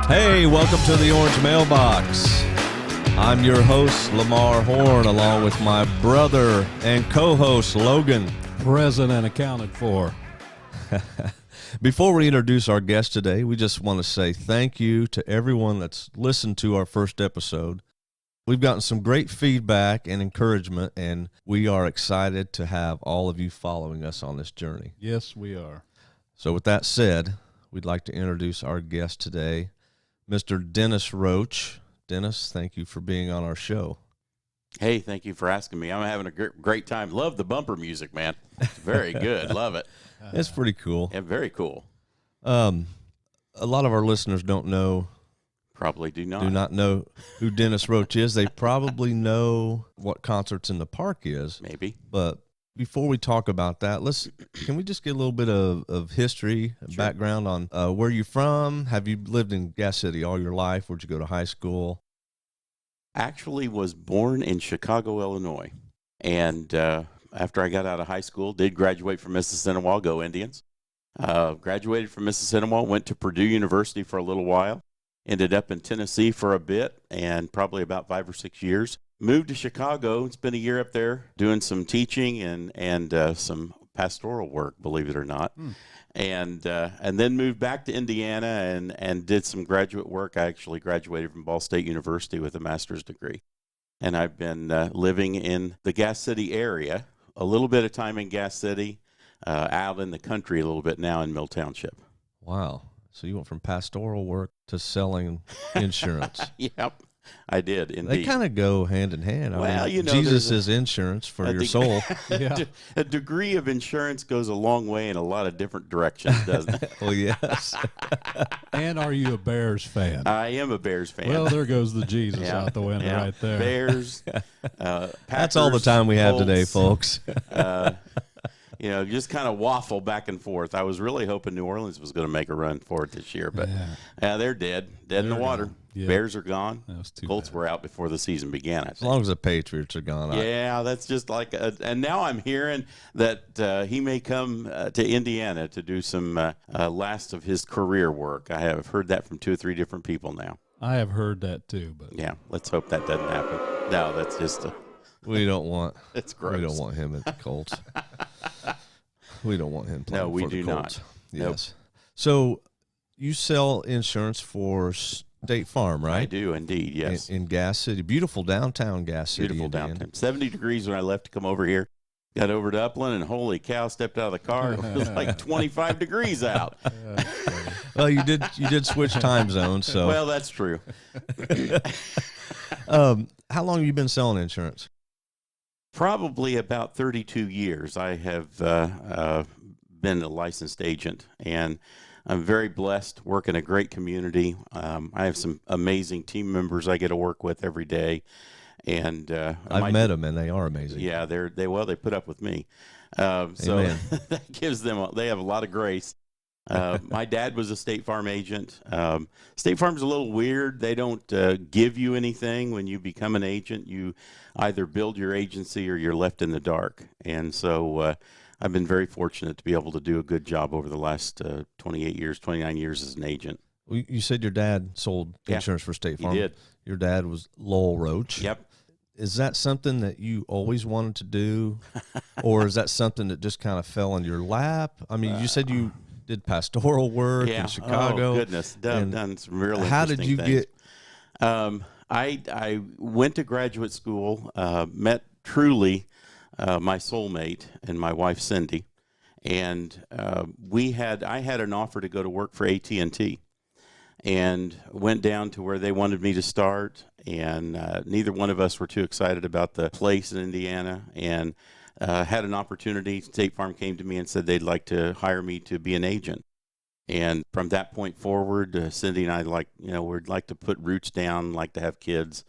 Hey, welcome to the Orange Mailbox. I'm your host, Lamar Horn, along with my brother and co-host, Logan. Present and accounted for. Before we introduce our guest today, we just want to say thank you to everyone that's listened to our first episode. We've gotten some great feedback and encouragement, and we are excited to have all of you following us on this journey. Yes, we are. So with that said, we'd like to introduce our guest today, Mr. Dennis Roach. Dennis, thank you for being on our show. Hey, thank you for asking me. I'm having a great time. Love the bumper music, man. It's very good. Love it. It's pretty cool. Yeah, very cool. A lot of our listeners don't know, Probably do not. do not know who Dennis Roach is. They probably know what Concerts in the Park is. Maybe. But before we talk about that, can we just get a little bit of history, Sure. background on where you're from? Have you lived in Gas City all your life? Where'd you go to high school? Actually was born in Chicago, Illinois. And after I got out of high school, did graduate from Mississinawa, go Indians. Graduated from Mississinawa, went to Purdue University for a little while. Ended up in Tennessee for a bit and probably about 5 or 6 years. Moved to Chicago, spent a year up there doing some teaching and some pastoral work, believe it or not. And then moved back to Indiana and did some graduate work. I actually graduated from Ball State University with a master's degree. And I've been living in the Gas City area, a little bit of time in Gas City, out in the country a little bit now in Mill Township. Wow. So you went from pastoral work to selling insurance. Yep, I did indeed. They kind of go hand in hand. I mean, Jesus is insurance for your soul. Yeah. A degree of insurance goes a long way in a lot of different directions, doesn't it? Well, yes. And are you a Bears fan? I am a Bears fan. Well, there goes the Jesus Yeah, out the window yeah. right there. Bears. That's all the time we have today, Colts, folks. Just kind of waffle back and forth. I was really hoping New Orleans was going to make a run for it this year, but they're dead in the They're water. gone. Yeah. Bears are gone. That was too Colts bad. were out before the season began, I As think. long as the Patriots are gone. Yeah, that's just like, and now I'm hearing that he may come to Indiana to do some last of his career work. I have heard that from 2 or 3 different people now. I have heard that too, but Yeah, let's hope that doesn't happen. No, that's just, We don't want. it's gross. We don't want him at the Colts. We don't want him playing No, we for the do not. Colts. Nope. Yes. So you sell insurance for State Farm, right? I do indeed, yes. In Gas City, beautiful downtown Gas City. Beautiful Indiana. downtown. 70 degrees when I left to come over here. Got over to Upland, and holy cow, stepped out of the car. It was like 25 degrees out. Well, you did switch time zones, so. Well, that's true. How long have you been selling insurance? Probably about 32 years. I have been a licensed agent, and I'm very blessed, work in a great community. I have some amazing team members I get to work with every day. And I've met them, and they are amazing. Yeah, they put up with me. So that gives them, they have a lot of grace. My dad was a State Farm agent. State Farm's a little weird. They don't give you anything when you become an agent. You either build your agency or you're left in the dark. And so I've been very fortunate to be able to do a good job over the last 29 years as an agent. You said your dad sold Yeah, insurance for State Farm. He did. Your dad was Lowell Roach. Yep. Is that something that you always wanted to do, or is that something that just kind of fell in your lap? I mean, you said you did pastoral work in Chicago. Oh, goodness. Done some real interesting How did you things. get? I went to graduate school, met truly my soulmate and my wife Cindy, and I had an offer to go to work for AT&T, and went down to where they wanted me to start, and neither one of us were too excited about the place in Indiana, and had an opportunity. State Farm came to me and said they'd like to hire me to be an agent. And from that point forward, Cindy and I we'd like to put roots down, like to have kids.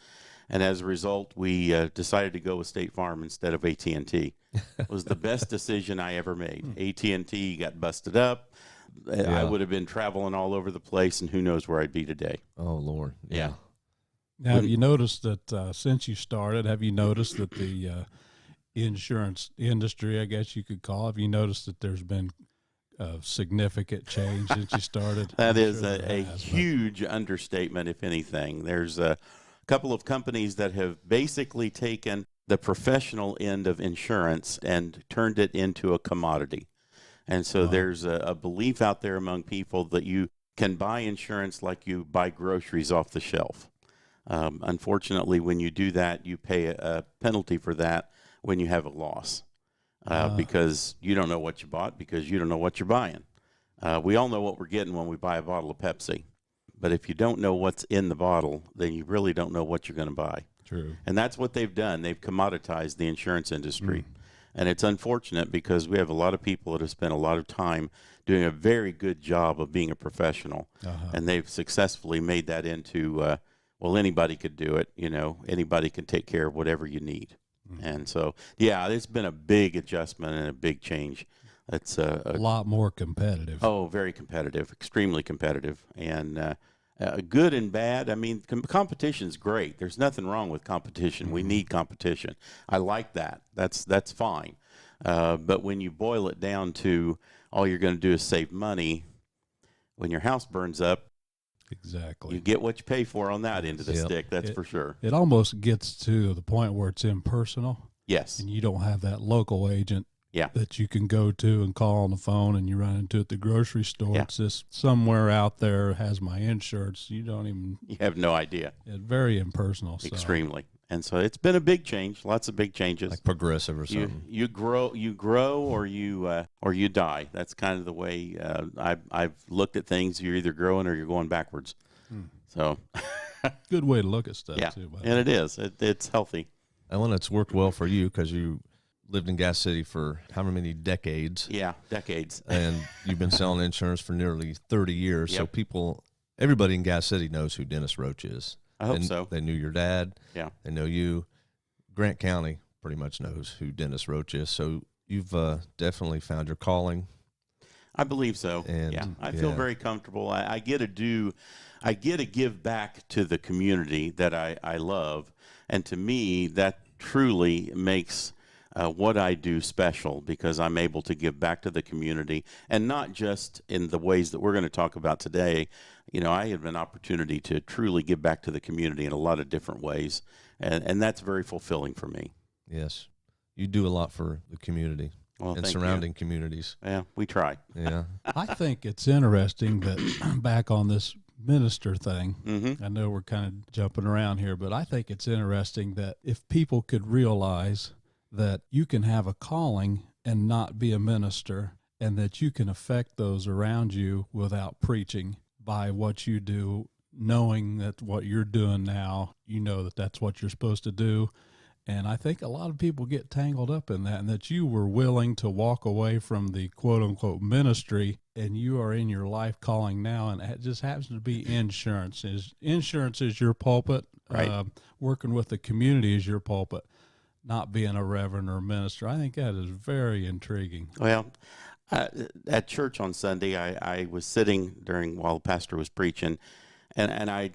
And as a result, we decided to go with State Farm instead of AT&T. It was the best decision I ever made. AT&T got busted up. I would have been traveling all over the place, and who knows where I'd be today. Oh, Lord. Yeah. Now, have you noticed that since you started, have you noticed that the insurance industry, I guess you could call, have you noticed that there's been a significant change since you started? That I'm is sure a, there a has, but- huge understatement, if anything. There's a couple of companies that have basically taken the professional end of insurance and turned it into a commodity. And so Wow. there's a belief out there among people that you can buy insurance like you buy groceries off the shelf. Unfortunately, when you do that, you pay a penalty for that when you have a loss because you don't know what you bought because you don't know what you're buying. We all know what we're getting when we buy a bottle of Pepsi. But if you don't know what's in the bottle, then you really don't know what you're going to buy. True. And that's what they've done. They've commoditized the insurance industry. And it's unfortunate because we have a lot of people that have spent a lot of time doing a very good job of being a professional. And they've successfully made that into, well, anybody could do it. You know, anybody can take care of whatever you need. And so, yeah, it's been a big adjustment and a big change. It's a lot more competitive. Oh, very competitive, extremely competitive, and good and bad. I mean, competition's great. There's nothing wrong with competition. We need competition. I like that. That's fine. But when you boil it down to all you're going to do is save money, when your house burns up, exactly, you get what you pay for on that end of the Yep. stick. That's for sure. It almost gets to the point where it's impersonal, Yes. and you don't have that local agent Yeah. that you can go to and call on the phone, and you run into at the grocery store. Yeah. It's just somewhere out there has my insurance. You don't even. You have no idea. It's very impersonal. So. Extremely. And so it's been a big change. Lots of big changes. Like Progressive or You something. you grow or you die. That's kind of the way I've looked at things. You're either growing or you're going backwards. So Good way to look at stuff yeah, too. and it is. It's healthy. And it's worked well for you because you lived in Gas City for how many decades? Yeah, decades. And you've been selling insurance for nearly 30 years. So Yep. everybody in Gas City knows who Dennis Roach is. I hope so. They knew your dad. Yeah. They know you. Grant County pretty much knows who Dennis Roach is. So you've definitely found your calling. I believe so. And, yeah, I feel very comfortable. I get to give back to the community that I love, and to me that truly makes what I do special because I'm able to give back to the community, and not just in the ways that we're going to talk about today. You know, I have an opportunity to truly give back to the community in a lot of different ways, and that's very fulfilling for me. Yes. You do a lot for the community Well, and thank surrounding communities. you. Yeah, we try. Yeah. I think it's interesting that back on this minister thing, Mm-hmm. I know we're kind of jumping around here, but I think it's interesting that if people could realize that you can have a calling and not be a minister, and that you can affect those around you without preaching by what you do, knowing that what you're doing now, you know that that's what you're supposed to do. And I think a lot of people get tangled up in that, and that you were willing to walk away from the quote unquote ministry, and you are in your life calling now, and it just happens to be insurance. Insurance is your pulpit. Right. Working with the community is your pulpit, not being a reverend or a minister. I think that is very intriguing. Well, at church on Sunday, I was sitting while the pastor was preaching, and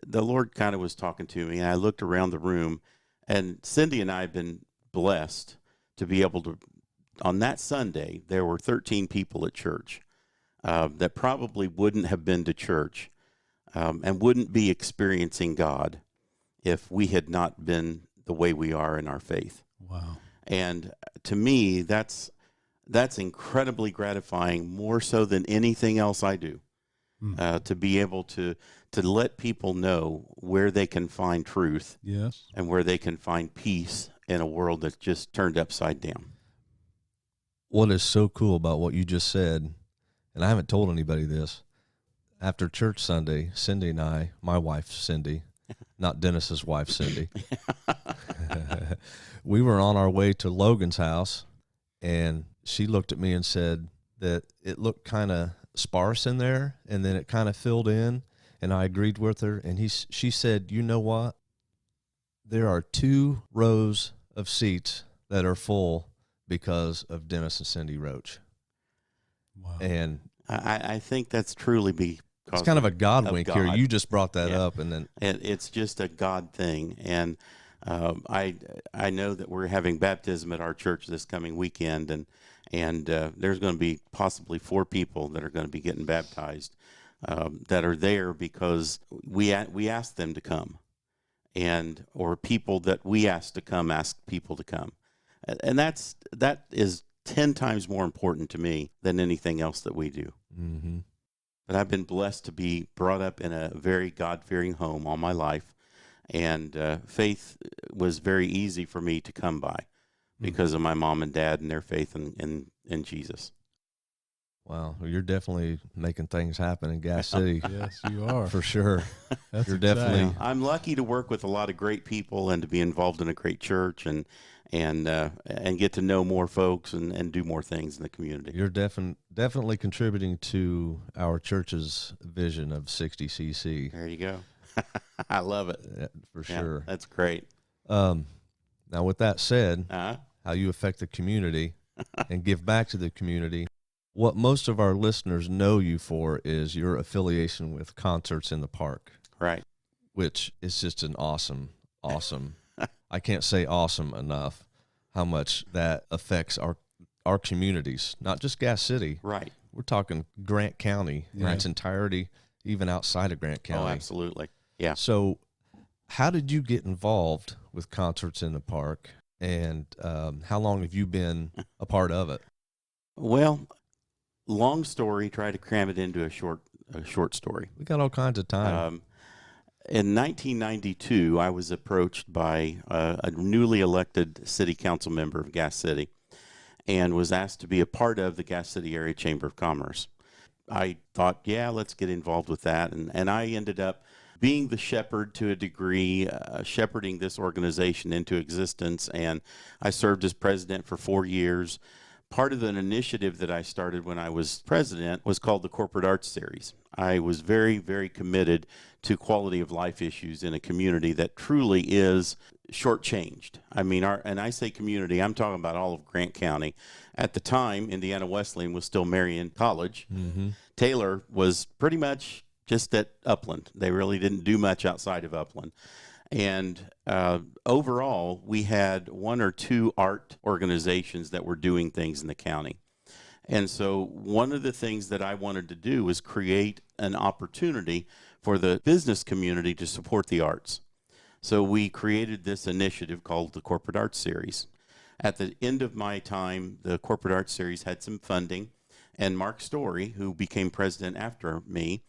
the Lord kind of was talking to me, and I looked around the room, and Cindy and I have been blessed to be able to. On that Sunday, there were 13 people at church that probably wouldn't have been to church and wouldn't be experiencing God if we had not been the way we are in our faith. Wow. And to me, that's incredibly gratifying, more so than anything else I do, to be able to let people know where they can find truth, Yes. and where they can find peace in a world that's just turned upside down. What is so cool about what you just said, and I haven't told anybody this, after church Sunday, Cindy and I, my wife Cindy, not Dennis's wife Cindy, we were on our way to Logan's house, and she looked at me and said that it looked kind of sparse in there, and then it kind of filled in, and I agreed with her, and she said, you know what? There are 2 rows of seats that are full because of Dennis and Cindy Roach. Wow. And I think that's truly because it's kind of a God of wink here. God. You just brought that Yeah. up, and then It's just a God thing. And I know that we're having baptism at our church this coming weekend, and there's going to be possibly 4 people that are going to be getting baptized that are there because we asked them to come, or people that we asked to come ask people to come, and that is 10 times more important to me than anything else that we do. Mm-hmm. But I've been blessed to be brought up in a very God-fearing home all my life, and faith was very easy for me to come by because of my mom and dad and their faith in Jesus. Wow, well, you're definitely making things happen in Gas City. Yes, you are. For sure. That's You're exciting. definitely I'm lucky to work with a lot of great people and to be involved in a great church and get to know more folks and do more things in the community. You're definitely contributing to our church's vision of 60cc. There you go. I love it. For Yeah, sure. that's great. Now, with that said, Uh-huh. how you affect the community and give back to the community, what most of our listeners know you for is your affiliation with Concerts in the Park, Right. which is just an awesome, I can't say awesome enough how much that affects our communities, not just Gas City. Right. We're talking Grant County in Right. its entirety, even outside of Grant County. Oh, absolutely. Yeah. So how did you get involved with Concerts in the Park, and how long have you been a part of it? Well, long story, try to cram it into a short story. We got all kinds of time. In 1992, I was approached by a newly elected city council member of Gas City and was asked to be a part of the Gas City Area Chamber of Commerce. I thought, yeah, let's get involved with that. And I ended up being the shepherd to a degree, shepherding this organization into existence. And I served as president for 4 years. Part of an initiative that I started when I was president was called the Corporate Arts Series. I was very, very committed to quality of life issues in a community that truly is shortchanged. I mean, and I say community, I'm talking about all of Grant County. At the time, Indiana Wesleyan was still Marion College. Mm-hmm. Taylor was pretty much just at Upland. They really didn't do much outside of Upland. And overall, we had 1 or 2 art organizations that were doing things in the county. And so one of the things that I wanted to do was create an opportunity for the business community to support the arts. So we created this initiative called the Corporate Arts Series. At the end of my time, the Corporate Arts Series had some funding, and Mark Story, who became president after me,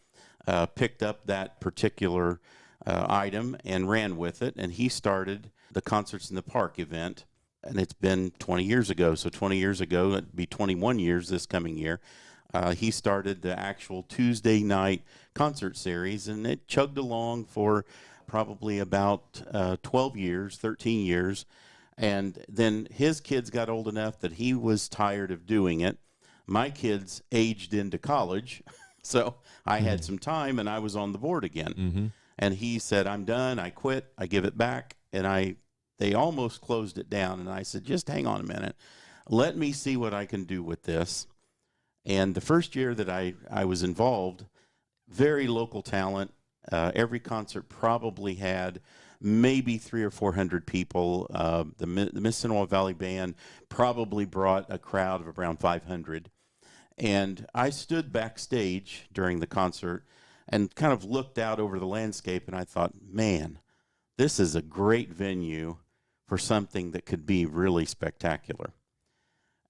picked up that particular item and ran with it, and he started the Concerts in the Park event, and it's been 20 years ago. So 20 years ago, it'd be 21 years this coming year. He started the actual Tuesday night concert series, and it chugged along for probably about 12 years, 13 years. And then his kids got old enough that he was tired of doing it. My kids aged into college, so I had some time, and I was on the board again. Mm-hmm. And he said, I'm done, I quit, I give it back. And they almost closed it down. And I said, just hang on a minute. Let me see what I can do with this. And the first year that I was involved, very local talent. Every concert probably had maybe 300 or 400 people. The Mississinawa Valley Band probably brought a crowd of around 500. And I stood backstage during the concert and kind of looked out over the landscape, and I thought, man, this is a great venue for something that could be really spectacular.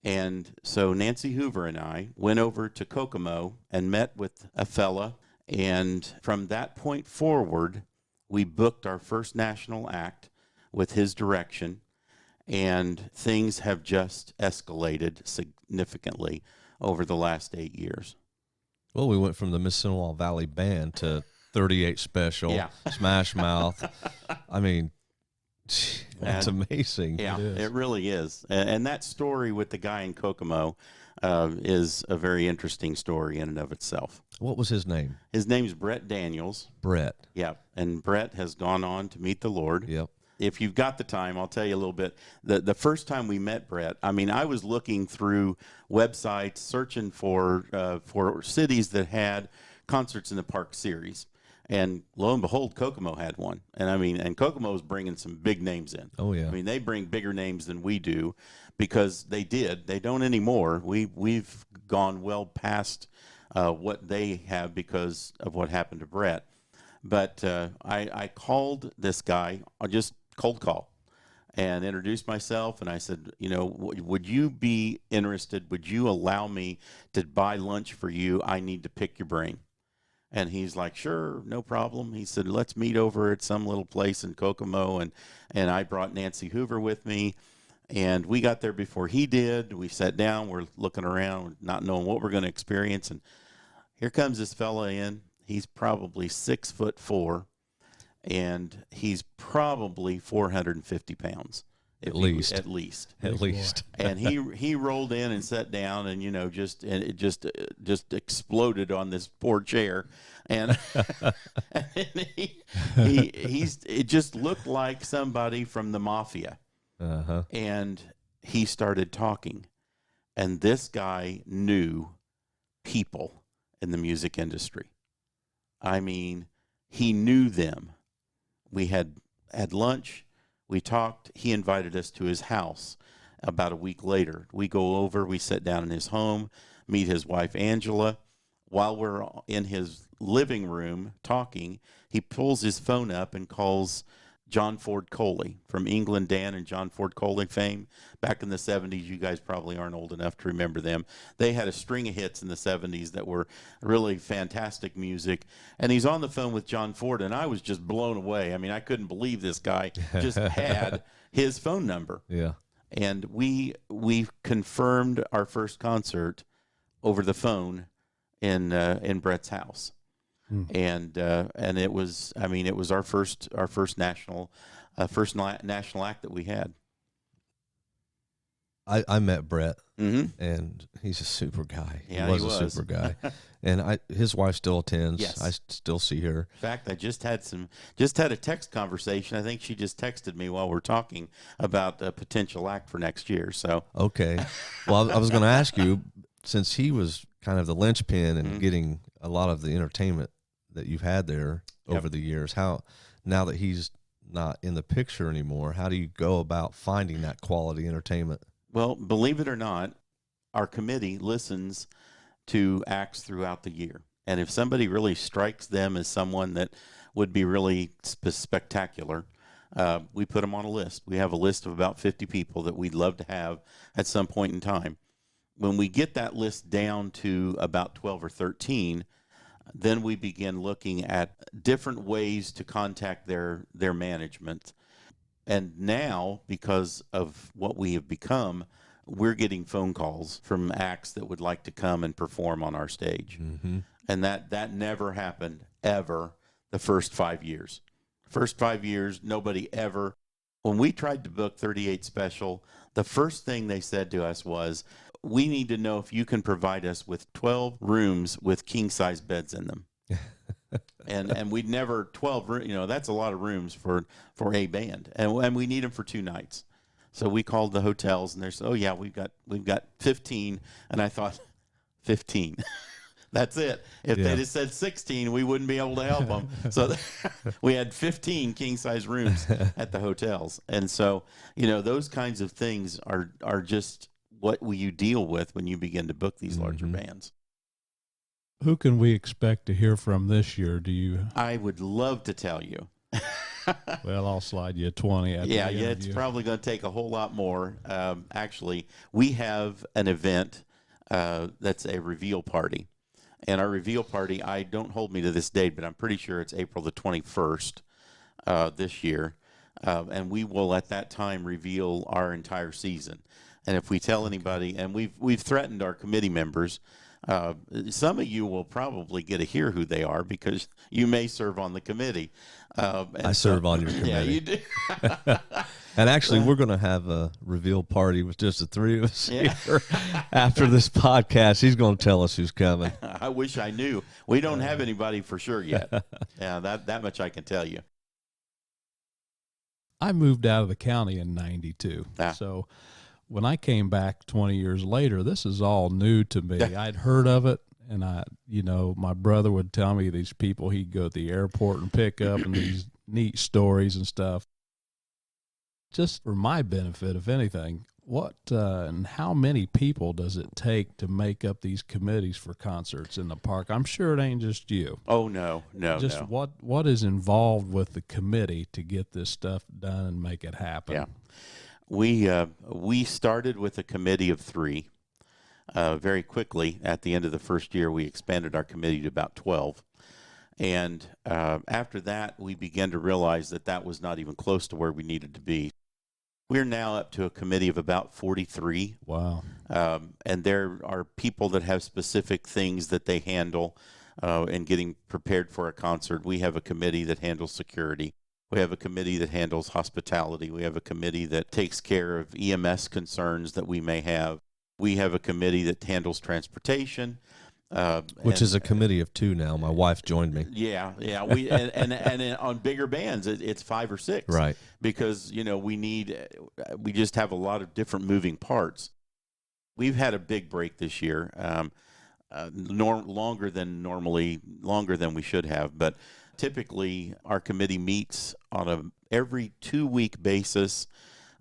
And so Nancy Hoover and I went over to Kokomo and met with a fella, and from that point forward, we booked our first national act with his direction, and things have just escalated significantly over the last 8 years. Well, we went from the Mississinawa Valley Band to 38 Special, Yeah. Smash Mouth. I mean, that's And- amazing. Yeah, It is. it really is. And that story with the guy in Kokomo is a very interesting story in and of itself. What was his name? His name's Brett Daniels. Brett. Yeah, and Brett has gone on to meet the Lord. Yep. If you've got the time, I'll tell you a little bit. The first time we met Brett, I mean, I was looking through websites, searching for cities that had Concerts in the Park series. And lo and behold, Kokomo had one. And I mean, and Kokomo was bringing some big names in. Oh, yeah. I mean, they bring bigger names than we do because they did. They don't anymore. We've gone well past what they have because of what happened to Brett. But I called this guy, just cold call, and introduced myself. And I said, you know, would you be interested? Would you allow me to buy lunch for you? I need to pick your brain. And he's like, sure, no problem. He said, let's meet over at some little place in Kokomo. And I brought Nancy Hoover with me. And we got there before he did. We sat down. We're looking around, not knowing what we're going to experience. And here comes this fella in. He's probably 6'4", and he's probably 450 pounds. At least. At least. And he rolled in and sat down, and it just exploded on this poor chair, and, and it just looked like somebody from the mafia. Uh-huh. And he started talking, and this guy knew people in the music industry. I mean, he knew them. We had lunch. We talked. He invited us to his house about a week later. We go over. We sit down in his home, meet his wife, Angela. While we're in his living room talking, he pulls his phone up and calls John Ford Coley from England Dan and John Ford Coley fame. Back in the 70s, you guys probably aren't old enough to remember them. They had a string of hits in the 70s that were really fantastic music. And he's on the phone with John Ford, and I was just blown away. I mean, I couldn't believe this guy just had his phone number. Yeah. And we confirmed our first concert over the phone in Brett's house. And it was, I mean, it was our first national act that we had. I met Brett, Mm-hmm. and he's a super guy. Yeah, he was a super guy. And his wife still attends. Yes. I still see her. In fact, I just had a text conversation. I think she just texted me while we're talking about a potential act for next year. So Okay. Well, I was going to ask you, since he was kind of the linchpin in Mm-hmm. getting a lot of the entertainment that you've had there over the years, how, now that he's not in the picture anymore, how do you go about finding that quality entertainment? Well, believe it or not, our committee listens to acts throughout the year. And if somebody really strikes them as someone that would be really spectacular, we put them on a list. We have a list of about 50 people that we'd love to have at some point in time. When we get that list down to about 12 or 13, then we begin looking at different ways to contact their management. And now, because of what we have become, we're getting phone calls from acts that would like to come and perform on our stage. Mm-hmm. And that never happened, ever, the first 5 years. First 5 years, nobody ever. When we tried to book 38 Special, the first thing they said to us was, we need to know if you can provide us with 12 rooms with king-size beds in them. and we'd never 12, that's a lot of rooms for a band, and we need them for 2 nights. So we called the hotels, and they said, oh yeah, we've got 15. And I thought, 15. That's it. If they just said 16, we wouldn't be able to help them. So we had 15 king-size rooms at the hotels. And so, those kinds of things are just what you deal with when you begin to book these larger bands. Who can we expect to hear from this year? I would love to tell you. Well, I'll slide you a 20 at the Yeah, interview. it's probably going to take a whole lot more. Actually, we have an event that's a reveal party. And our reveal party, don't hold me to this date, but I'm pretty sure it's April the 21st this year. And we will at that time reveal our entire season. And if we tell anybody, and we've threatened our committee members, some of you will probably get to hear who they are because you may serve on the committee. I serve on your committee. Yeah, you do. And actually, we're going to have a reveal party with just the 3 of us here. After this podcast, he's going to tell us who's coming. I wish I knew. We don't have anybody for sure yet. Yeah, that much I can tell you. I moved out of the county in 92. So when I came back 20 years later, this is all new to me. I'd heard of it, And my brother would tell me these people he'd go to the airport and pick up and these neat stories and stuff. Just for my benefit, if anything, what and how many people does it take to make up these committees for concerts in the park? I'm sure it ain't just you. Oh, no. Just no. what is involved with the committee to get this stuff done and make it happen? Yeah. We started with a committee of 3. Very quickly, at the end of the first year, we expanded our committee to about 12. And after that, we began to realize that was not even close to where we needed to be. We're now up to a committee of about 43. Wow. And there are people that have specific things that they handle in getting prepared for a concert. We have a committee that handles security. We have a committee that handles hospitality. We have a committee that takes care of EMS concerns that we may have. We have a committee that handles transportation. Which is a committee of 2 now. My wife joined me. Yeah. We and on bigger bands, it's 5 or 6, right? Because we just have a lot of different moving parts. We've had a big break this year, longer than we should have. But typically, our committee meets on a every 2-week basis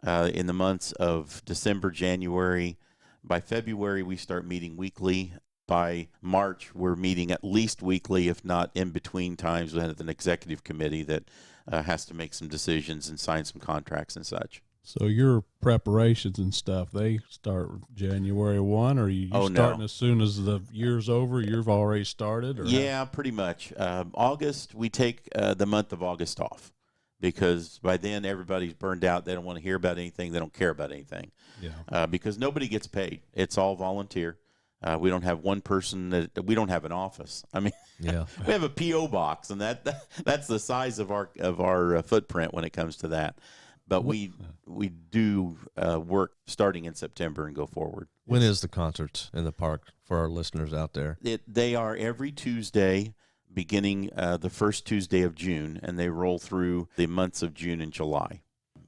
in the months of December, January. By February, we start meeting weekly. By March, we're meeting at least weekly, if not in between times. We have an executive committee that has to make some decisions and sign some contracts and such. So your preparations and stuff, they start January 1, or you starting as soon as the year's over? You've already started? Or yeah, pretty much. August, we take the month of August off because by then everybody's burned out. They don't want to hear about anything. They don't care about anything. Yeah. Because nobody gets paid. It's all volunteer. We don't have one person we don't have an office. I mean, yeah, we have a PO box, and that's the size of our footprint when it comes to that. But we do work starting in September and go forward. When is the concerts in the park for our listeners out there? They are every Tuesday, beginning the first Tuesday of June, and they roll through the months of June and July.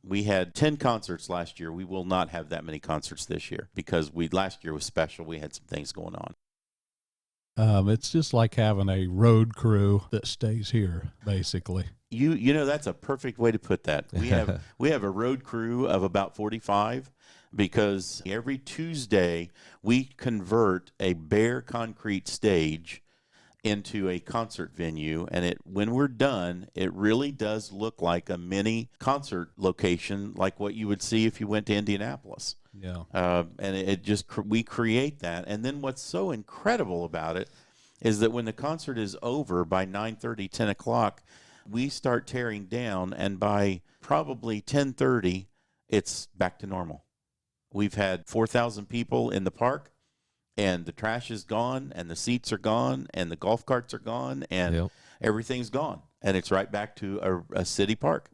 We had 10 concerts last year. We will not have that many concerts this year because last year was special. We had some things going on. It's just like having a road crew that stays here, basically. That's a perfect way to put that. We have a road crew of about 45 because every Tuesday we convert a bare concrete stage into a concert venue, and when we're done, it really does look like a mini concert location, like what you would see if you went to Indianapolis. Yeah. And we create that, and then what's so incredible about it is that when the concert is over by 9:30, 10 o'clock, we start tearing down, and by probably 10:30, it's back to normal. We've had 4,000 people in the park. And the trash is gone, and the seats are gone, and the golf carts are gone, and everything's gone. And it's right back to a city park.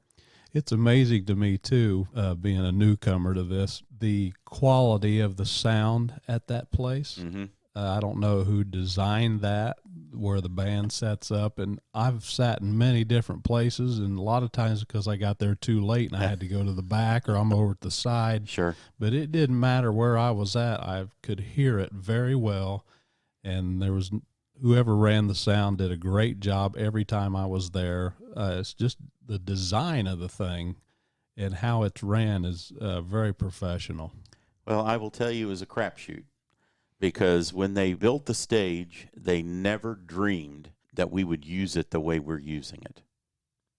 It's amazing to me, too, being a newcomer to this, the quality of the sound at that place. Mm-hmm. I don't know who designed that, where the band sets up. And I've sat in many different places, and a lot of times because I got there too late and I had to go to the back or I'm over at the side. Sure. But it didn't matter where I was at. I could hear it very well. And there was whoever ran the sound did a great job every time I was there. It's just the design of the thing and how it's ran is very professional. Well, I will tell you it was a crapshoot. Because when they built the stage, they never dreamed that we would use it the way we're using it.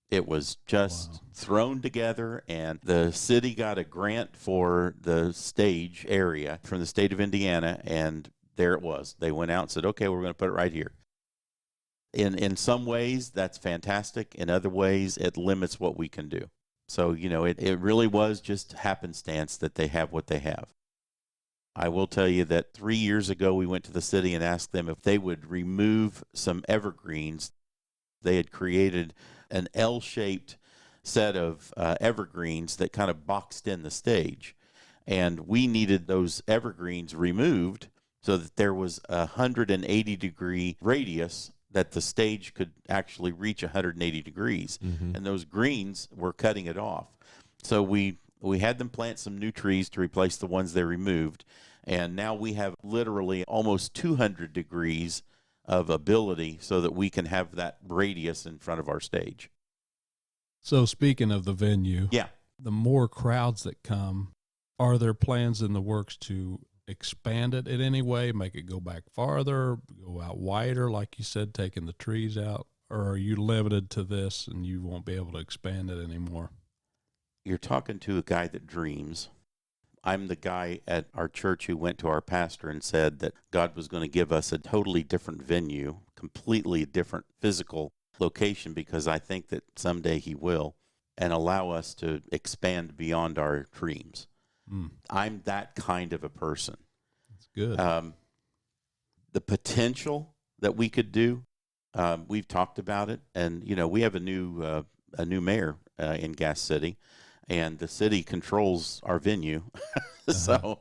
It was just thrown together, and the city got a grant for the stage area from the state of Indiana, and there it was. They went out and said, okay, we're going to put it right here. In some ways, that's fantastic. In other ways, it limits what we can do. So, it really was just happenstance that they have what they have. I will tell you that 3 years ago, we went to the city and asked them if they would remove some evergreens. They had created an L-shaped set of evergreens that kind of boxed in the stage. And we needed those evergreens removed so that there was a 180-degree radius that the stage could actually reach 180 degrees. Mm-hmm. And those greens were cutting it off. So we had them plant some new trees to replace the ones they removed. And now we have literally almost 200 degrees of ability so that we can have that radius in front of our stage. So speaking of the venue, Yeah. the more crowds that come, are there plans in the works to expand it in any way, make it go back farther, go out wider, like you said, taking the trees out? Or are you limited to this and you won't be able to expand it anymore? You're talking to a guy that dreams. I'm the guy at our church who went to our pastor and said that God was going to give us a totally different venue, completely different physical location, because I think that someday he will, and allow us to expand beyond our dreams. I'm that kind of a person. That's good. The potential that we could do, we've talked about it, and we have a new mayor in Gas City, and the city controls our venue. So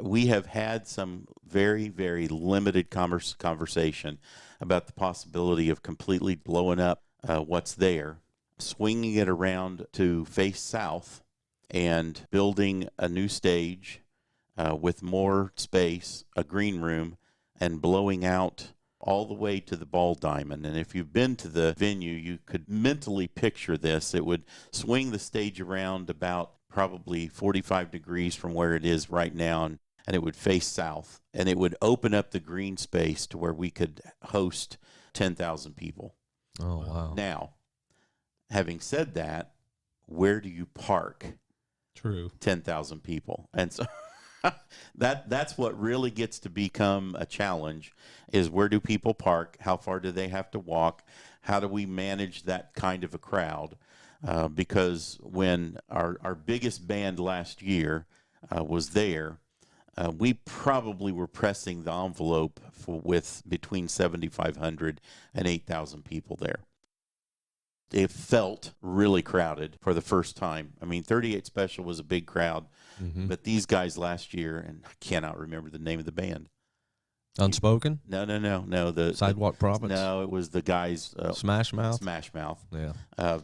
we have had some very, very limited conversation about the possibility of completely blowing up what's there, swinging it around to face south, and building a new stage with more space, a green room, and blowing out all the way to the ball diamond. And if you've been to the venue, you could mentally picture this. It would swing the stage around about probably 45 degrees from where it is right now, and it would face south, and it would open up the green space to where we could host 10,000 people. Oh, wow. Now, having said that, where do you park True. 10,000 people? And so that's what really gets to become a challenge, is where do people park? How far do they have to walk? How do we manage that kind of a crowd? Because when our biggest band last year was there, we probably were pressing the envelope with between 7,500 and 8,000 people there. It felt really crowded for the first time. I mean, 38 Special was a big crowd, but these guys last year, and I cannot remember the name of the band. Unspoken? No. The Sidewalk Prophets? No, it was the guys. Smash Mouth? Smash Mouth. Yeah.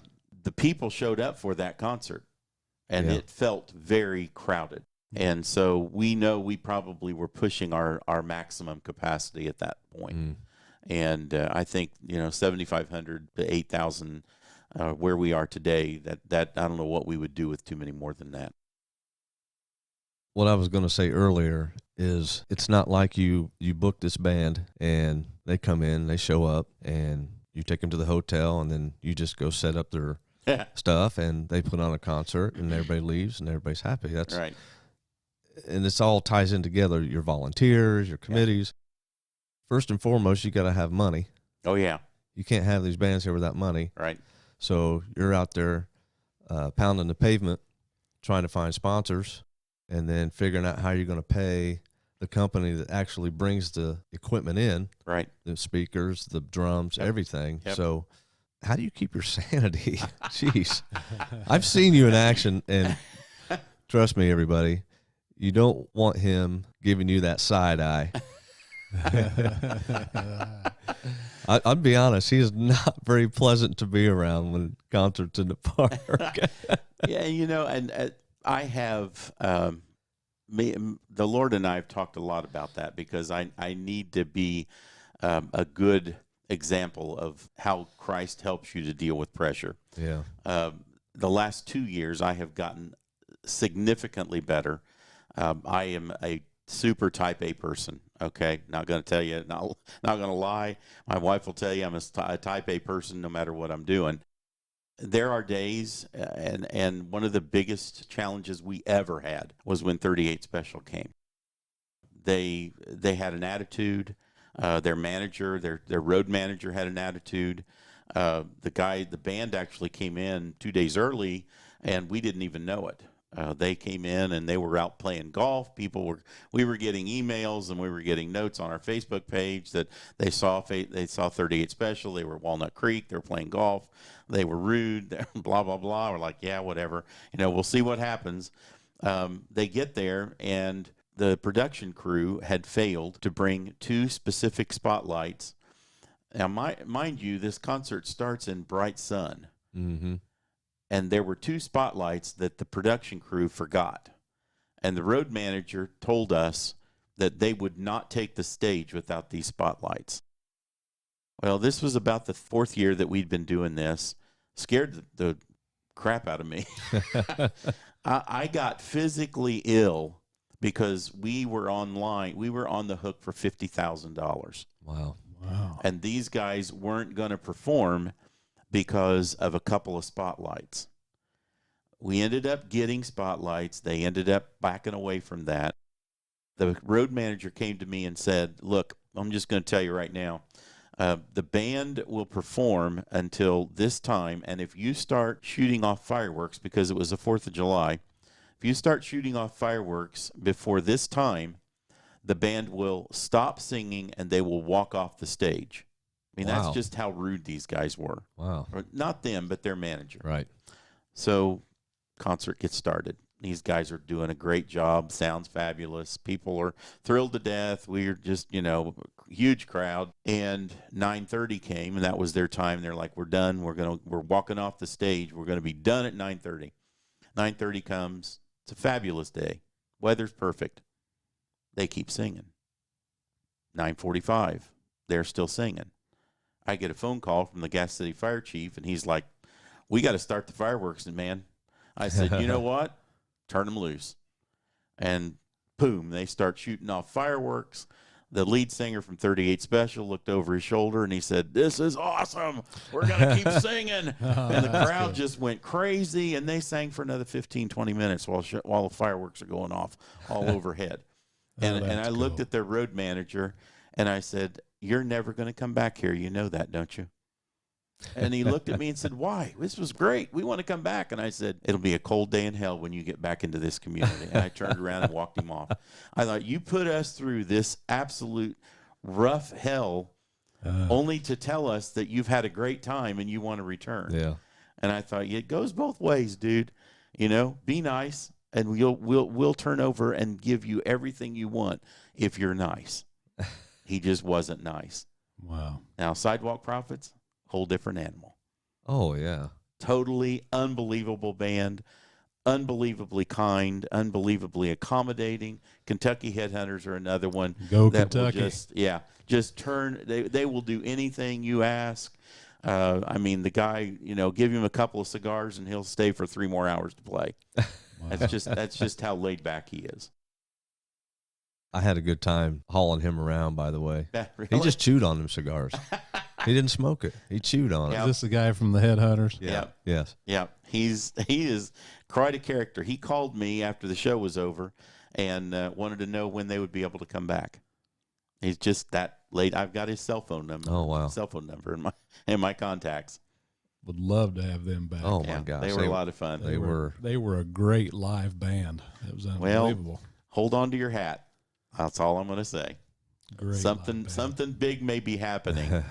The people showed up for that concert, and it felt very crowded. And so we know we probably were pushing our maximum capacity at that point. And I think 7,500 to 8,000, where we are today. That I don't know what we would do with too many more than that. What I was going to say earlier is it's not like you book this band and they come in, they show up, and you take them to the hotel, and then you just go set up their stuff, and they put on a concert, and everybody leaves, and everybody's happy. That's right. And this all ties in together. Your volunteers, your committees. First and foremost, you got to have money. Oh, yeah. You can't have these bands here without money. Right. So you're out there pounding the pavement, trying to find sponsors, and then figuring out how you're going to pay the company that actually brings the equipment in. Right. The speakers, the drums, everything. Yep. So how do you keep your sanity? Jeez. I've seen you in action, and trust me, everybody, you don't want him giving you that side eye. I'd be honest, he is not very pleasant to be around when concerts in the park. Yeah, and I have the Lord and I have talked a lot about that, because I need to be a good example of how Christ helps you to deal with pressure. Yeah. The last 2 years, I have gotten significantly better. I am a super type A person. Okay, not going to tell you, not going to lie. My wife will tell you I'm a type A person no matter what I'm doing. There are days, and one of the biggest challenges we ever had was when 38 Special came. They had an attitude. Their manager, their road manager, had an attitude. The band actually came in 2 days early, and we didn't even know it. They came in and they were out playing golf. We were getting emails, and we were getting notes on our Facebook page that they saw 38 Special. They were at Walnut Creek. They were playing golf. They were rude. Blah blah blah. We're like, yeah, whatever. We'll see what happens. They get there, and the production crew had failed to bring 2 specific spotlights. Now, mind you, this concert starts in bright sun. Mm-hmm. And there were 2 spotlights that the production crew forgot. And the road manager told us that they would not take the stage without these spotlights. Well, this was about the 4th year that we'd been doing this. Scared the crap out of me. I got physically ill because we were online. We were on the hook for $50,000. Wow. Wow. And these guys weren't going to perform because of a couple of spotlights. We ended up getting spotlights. They ended up backing away from that. The road manager came to me and said, look, I'm just going to tell you right now, the band will perform until this time, and if you start shooting off fireworks, because it was the 4th of July, if you start shooting off fireworks before this time, the band will stop singing and they will walk off the stage. I mean, Wow. that's just how rude these guys were. Wow. Or not them, but their manager. Right. So concert gets started. These guys are doing a great job. Sounds fabulous. People are thrilled to death. We're just, huge crowd. And 9:30 came, and that was their time. They're like, we're done. We're walking off the stage. We're going to be done at 9:30. 9:30 comes. It's a fabulous day. Weather's perfect. They keep singing. 9:45. They're still singing. I get a phone call from the Gas City Fire Chief, and he's like, we got to start the fireworks, man. I said, you know what? Turn them loose. And boom, they start shooting off fireworks. The lead singer from 38 Special looked over his shoulder and he said, this is awesome. We're going to keep singing. And the crowd just went crazy, and they sang for another 15, 20 minutes while the fireworks are going off all overhead. And I looked at their road manager and I said, you're never going to come back here. You know that, don't you? And he looked at me and said, why? This was great. We want to come back. And I said, it'll be a cold day in hell when you get back into this community. And I turned around and walked him off. I thought, you put us through this absolute rough hell only to tell us that you've had a great time and you want to return. Yeah. And I thought, it goes both ways, dude. Be nice, and we'll turn over and give you everything you want if you're nice. He just wasn't nice. Wow. Now, Sidewalk Prophets, whole different animal. Oh, yeah. Totally unbelievable band, unbelievably kind, unbelievably accommodating. Kentucky Headhunters are another one. Go that will Kentucky. just turn. They will do anything you ask. I mean, the guy, give him a couple of cigars and he'll stay for 3 more hours to play. Wow. That's just how laid back he is. I had a good time hauling him around, by the way. Really? He just chewed on them cigars. He didn't smoke it. He chewed on it. Is this the guy from the Headhunters? Yeah. Yes. Yeah, he is quite a character. He called me after the show was over and wanted to know when they would be able to come back. He's just that late. I've got his cell phone number. Oh, wow. Cell phone number in my contacts. Would love to have them back. Oh, Yeah, my gosh. they were a lot of fun. They were. They were a great live band. It was unbelievable. Hold on to your hat. That's all I'm going to say. Great Something big may be happening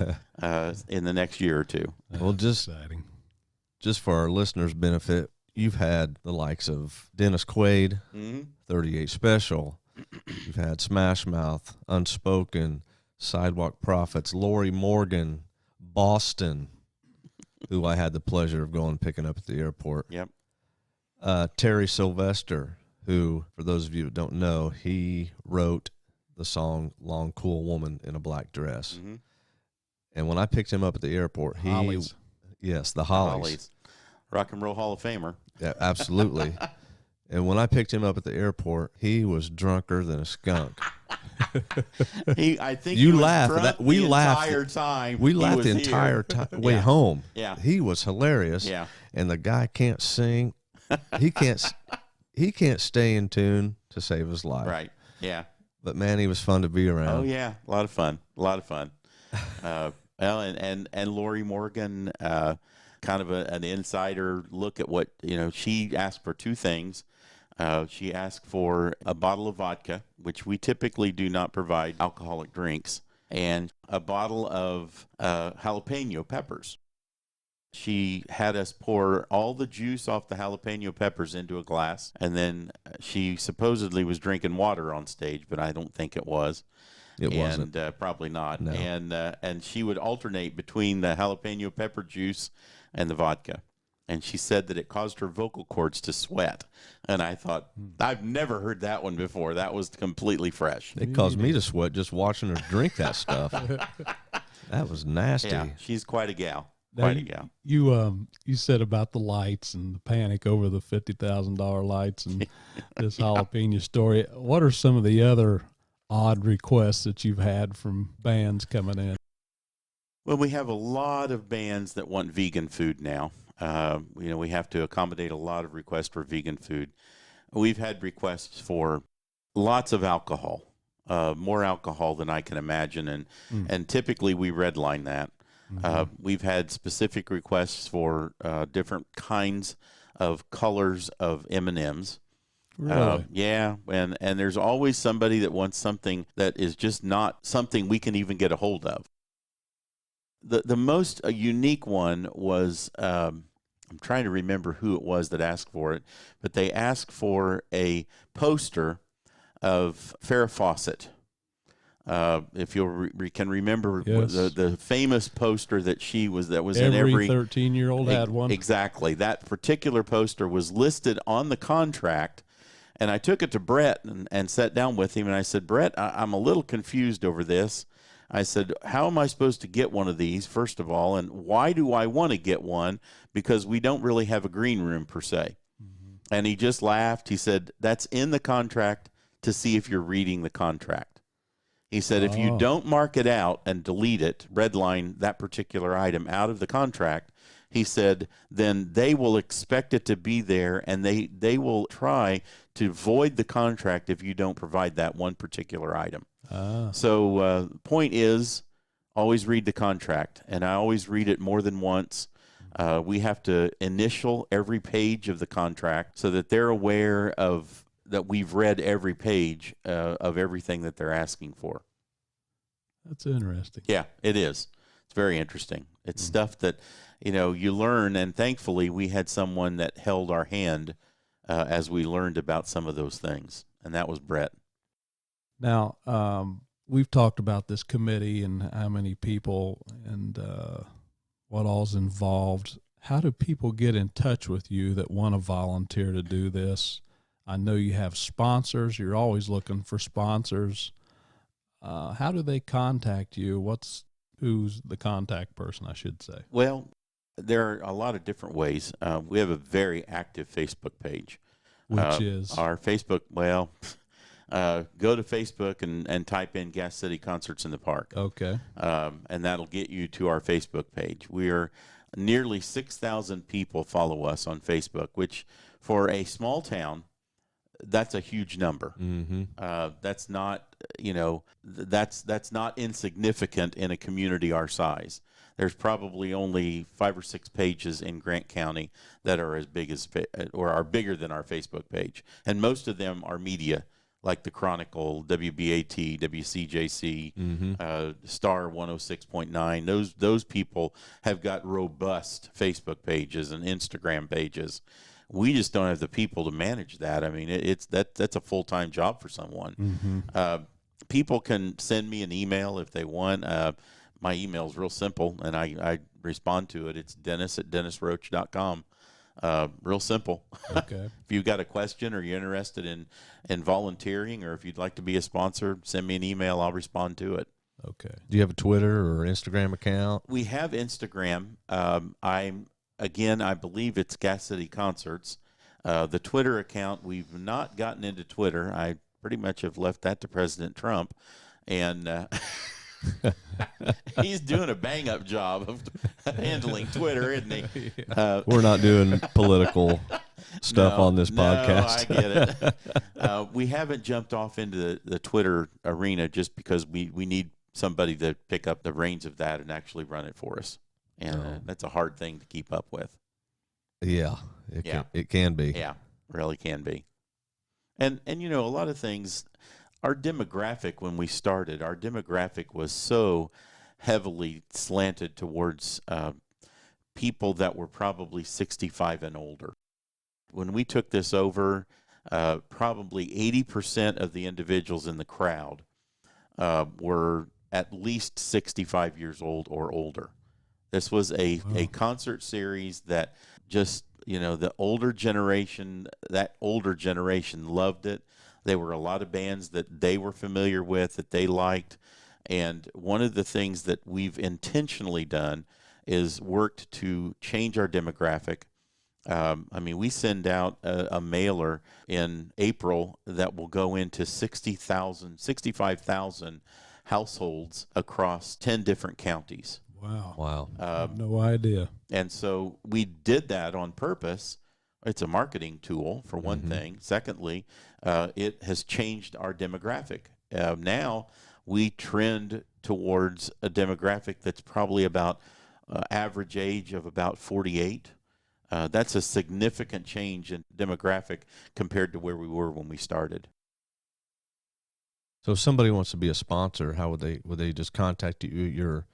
in the next year or two. Well, just exciting. Just for our listeners' benefit, you've had the likes of Dennis Quaid, 38 Special. You've had Smash Mouth, Unspoken, Sidewalk Prophets, Lori Morgan, Boston, who I had the pleasure of going and picking up at the airport. Yep. Terry Sylvester, who, for those of you that don't know, he wrote the song Long Cool Woman in a Black Dress. Mm-hmm. And when I picked him up at the airport, Hollies. Yes, the Hollies. Rock and Roll Hall of Famer. Yeah, absolutely. And when I picked him up at the airport, he was drunker than a skunk. I think You he was laugh. drunk We the laughed. entire time. We he laughed was the here. entire way Yeah. home. Yeah. He was hilarious. Yeah. And the guy can't sing. He can't stay in tune to save his life. Right. Yeah. But man, he was fun to be around. Oh yeah, a lot of fun. Well, and Lori Morgan, kind of an insider look at what she asked for 2 things. She asked for a bottle of vodka, which we typically do not provide alcoholic drinks, and a bottle of jalapeno peppers. She had us pour all the juice off the jalapeno peppers into a glass, and then she supposedly was drinking water on stage, but I don't think it was. It wasn't. Probably not. No. And she would alternate between the jalapeno pepper juice and the vodka. and she said that it caused her vocal cords to sweat. And I thought, I've never heard that one before. That was completely fresh. It caused me to sweat just watching her drink that stuff. That was nasty. Yeah, she's quite a gal. Now, Quite a gal. You said about the lights and the panic over the $50,000 lights and this jalapeno story. What are some of the other odd requests that you've had from bands coming in? Well, we have a lot of bands that want vegan food now. We have to accommodate a lot of requests for vegan food. We've had requests for lots of alcohol, more alcohol than I can imagine, and typically we redline that. We've had specific requests for different kinds of colors of M&Ms. Really? Yeah, and there's always somebody that wants something that is just not something we can even get a hold of. The most unique one was, I'm trying to remember who it was that asked for it, but they asked for a poster of Farrah Fawcett. If you can remember, yes, the famous poster that was every in every 13-year-old had one. Exactly. That particular poster was listed on the contract, and I took it to Brett and sat down with him, and I said, Brett, I'm a little confused over this. I said, how am I supposed to get one of these, first of all, and why do I want to get one? Because we don't really have a green room per se. And he just laughed. He said, that's in the contract to see if you're reading the contract. He said, if you don't mark it out and delete it, redline that particular item out of the contract, he said, then they will expect it to be there, and they will try to void the contract if you don't provide that one particular item. So point is, always read the contract, and I always read it more than once. We have to initial every page of the contract so that they're aware of that we've read every page of everything that they're asking for. That's interesting. Yeah, it is. It's very interesting. It's stuff that, you learn, and thankfully we had someone that held our hand as we learned about some of those things, and that was Brett. Now, we've talked about this committee and how many people and what all's involved. How do people get in touch with you that want to volunteer to do this? I know you have sponsors. You're always looking for sponsors. How do they contact you? Who's the contact person, I should say? Well, there are a lot of different ways. We have a very active Facebook page. Which is? Our Facebook, go to Facebook and type in Gas City Concerts in the Park. Okay. And that'll get you to our Facebook page. We are nearly 6,000 people follow us on Facebook, which for a small town, that's a huge number. That's not, that's not insignificant in a community our size. There's probably only 5 or 6 pages in Grant County that are as big as or are bigger than our Facebook page, and most of them are media, like the Chronicle, WBAT, WCJC, Star 106.9. Those people have got robust Facebook pages and Instagram pages. We just don't have the people to manage that. I mean, that's a full-time job for someone. People can send me an email if they want. My email is real simple, and I respond to it. It's dennis@dennisroach.com. Real simple. Okay. If you've got a question or you're interested in volunteering, or if you'd like to be a sponsor, send me an email. I'll respond to it. Okay. Do you have a Twitter or Instagram account? We have Instagram. I believe it's Gas City Concerts. The Twitter account, we've not gotten into Twitter. I pretty much have left that to President Trump, and he's doing a bang-up job of handling Twitter, isn't he? We're not doing political stuff on this podcast. No, I get it. We haven't jumped off into the Twitter arena just because we need somebody to pick up the reins of that and actually run it for us. And that's a hard thing to keep up with. Yeah, it can be. Yeah, really can be. And a lot of things, our demographic when we started, our demographic was so heavily slanted towards people that were probably 65 and older. When we took this over, probably 80% of the individuals in the crowd were at least 65 years old or older. This was a concert series that just, the older generation, that older generation loved it. There were a lot of bands that they were familiar with, that they liked. And one of the things that we've intentionally done is worked to change our demographic. We send out a mailer in April that will go into 65,000 households across 10 different counties. Wow. I have no idea. And so we did that on purpose. It's a marketing tool, for one thing. Secondly, it has changed our demographic. Now we trend towards a demographic that's probably about average age of about 48. That's a significant change in demographic compared to where we were when we started. So if somebody wants to be a sponsor, how would they just contact you? Your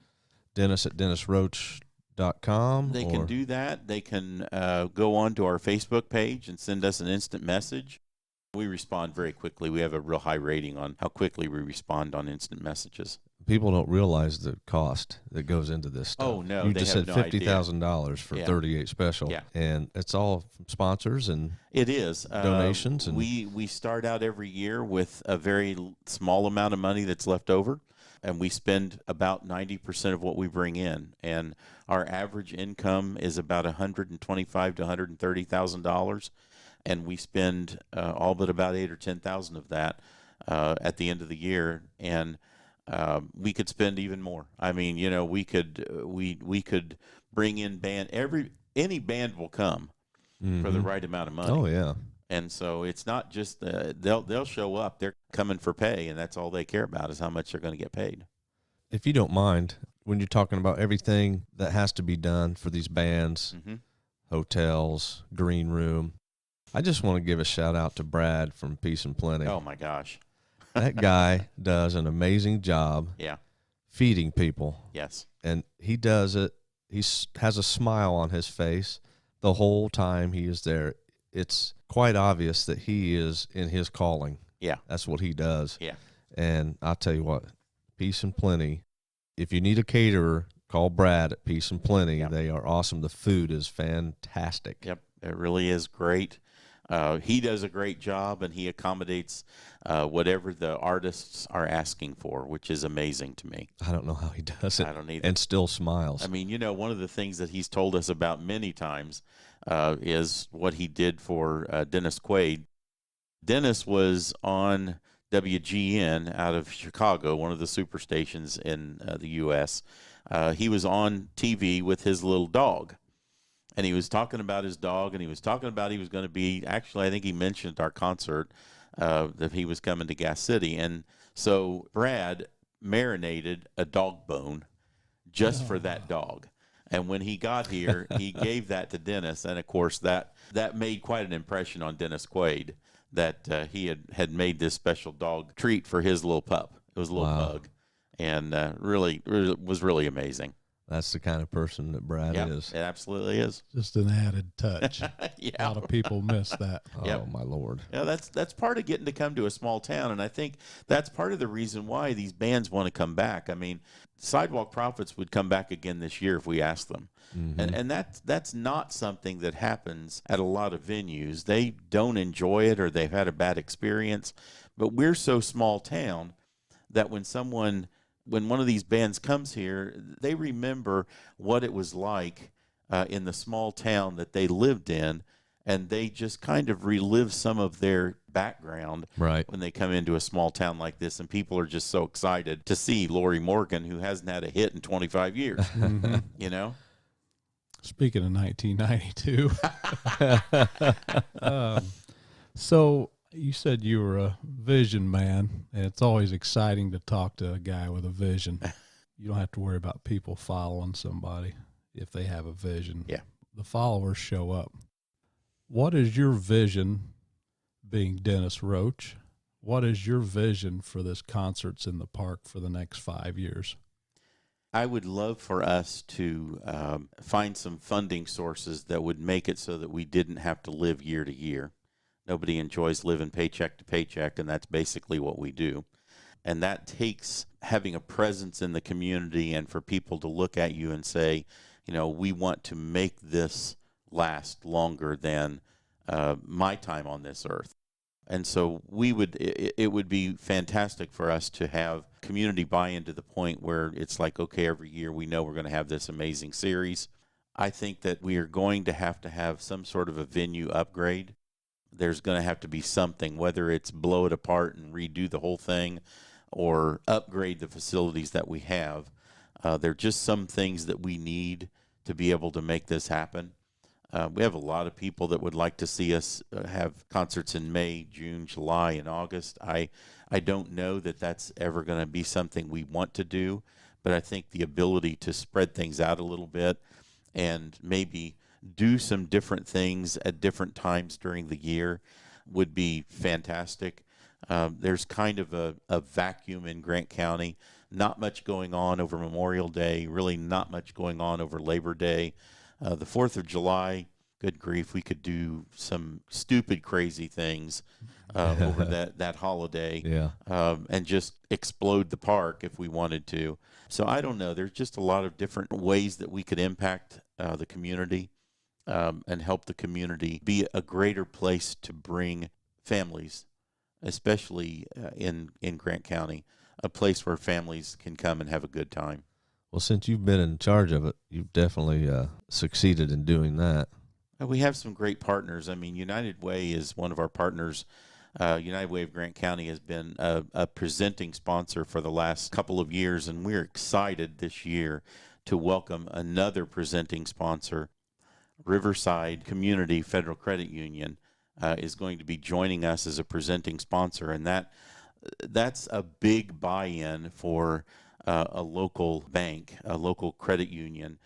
Dennis at DennisRoach.com? They can do that. They can go on to our Facebook page and send us an instant message. We respond very quickly. We have a real high rating on how quickly we respond on instant messages. People don't realize the cost that goes into this stuff. Oh, no, you they just have said no $50,000 for 38 special. Yeah. And it's all from sponsors and it is donations. And we start out every year with a very small amount of money that's left over, and we spend about 90% of what we bring in. And our average income is about $125,000 to $130,000, and we spend all but about $8,000 or $10,000 of that at the end of the year. And we could spend even more. We could bring in any band will come for the right amount of money. Oh yeah. And so it's not just they'll show up. They're coming for pay, and that's all they care about is how much they're going to get paid. If you don't mind, when you're talking about everything that has to be done for these bands, hotels, green room, I just want to give a shout out to Brad from Peace and Plenty. Oh my gosh. That guy does an amazing job feeding people. Yes. And he does it. He has a smile on his face the whole time he is there. It's quite obvious that he is in his calling. Yeah. That's what he does. Yeah. And I'll tell you what, Peace and Plenty, if you need a caterer, call Brad at Peace and Plenty. Yep. They are awesome. The food is fantastic. Yep. It really is great. He does a great job, and he accommodates whatever the artists are asking for, which is amazing to me. I don't know how he does it. I don't either. And still smiles. One of the things that he's told us about many times is what he did for Dennis Quaid. Dennis was on WGN out of Chicago, one of the super stations in the U.S. He was on TV with his little dog. And he was talking about his dog, and he was talking about he was going to be, actually, I think he mentioned our concert, that he was coming to Gas City. And so Brad marinated a dog bone just for that dog. And when he got here, he gave that to Dennis. And, of course, that made quite an impression on Dennis Quaid, that he had made this special dog treat for his little pup. It was a little pug. And really was really amazing. That's the kind of person that Brad is. It absolutely is. Just an added touch. Yeah. A lot of people miss that. Oh, my Lord. Yeah, that's part of getting to come to a small town, and I think that's part of the reason why these bands want to come back. Sidewalk Prophets would come back again this year if we asked them. Mm-hmm. And that's not something that happens at a lot of venues. They don't enjoy it, or they've had a bad experience. But we're so small town that when one of these bands comes here, they remember what it was like in the small town that they lived in, and they just kind of relive some of their background when they come into a small town like this, and people are just so excited to see Lori Morgan, who hasn't had a hit in 25 years, you know? Speaking of 1992, so you said you were a vision man, and it's always exciting to talk to a guy with a vision. You don't have to worry about people following somebody if they have a vision. Yeah. The followers show up. What is your vision, being Dennis Roach? What is your vision for this Concerts in the Park for the next 5 years? I would love for us to find some funding sources that would make it so that we didn't have to live year to year. Nobody enjoys living paycheck to paycheck, and that's basically what we do. And that takes having a presence in the community and for people to look at you and say, we want to make this last longer than my time on this earth. And so it would be fantastic for us to have community buy-in to the point where it's like, okay, every year we know we're going to have this amazing series. I think that we are going to have some sort of a venue upgrade. There's going to have to be something, whether it's blow it apart and redo the whole thing or upgrade the facilities that we have. There are just some things that we need to be able to make this happen. We have a lot of people that would like to see us have concerts in May, June, July, and August. I don't know that that's ever going to be something we want to do, but I think the ability to spread things out a little bit and maybe do some different things at different times during the year would be fantastic. There's kind of a vacuum in Grant County. Not much going on over Memorial Day, really not much going on over Labor Day. The 4th of July, good grief, we could do some stupid, crazy things over that holiday, and just explode the park if we wanted to. So I don't know. There's just a lot of different ways that we could impact the community and help the community be a greater place to bring families, especially in Grant County, a place where families can come and have a good time. Well, since you've been in charge of it, you've definitely succeeded in doing that. We have some great partners. I mean, United Way is one of our partners. United Way of Grant County has been a presenting sponsor for the last couple of years, and we're excited this year to welcome another presenting sponsor. Riverside Community Federal Credit Union is going to be joining us as a presenting sponsor, and that's a big buy-in for a local bank, a local credit union,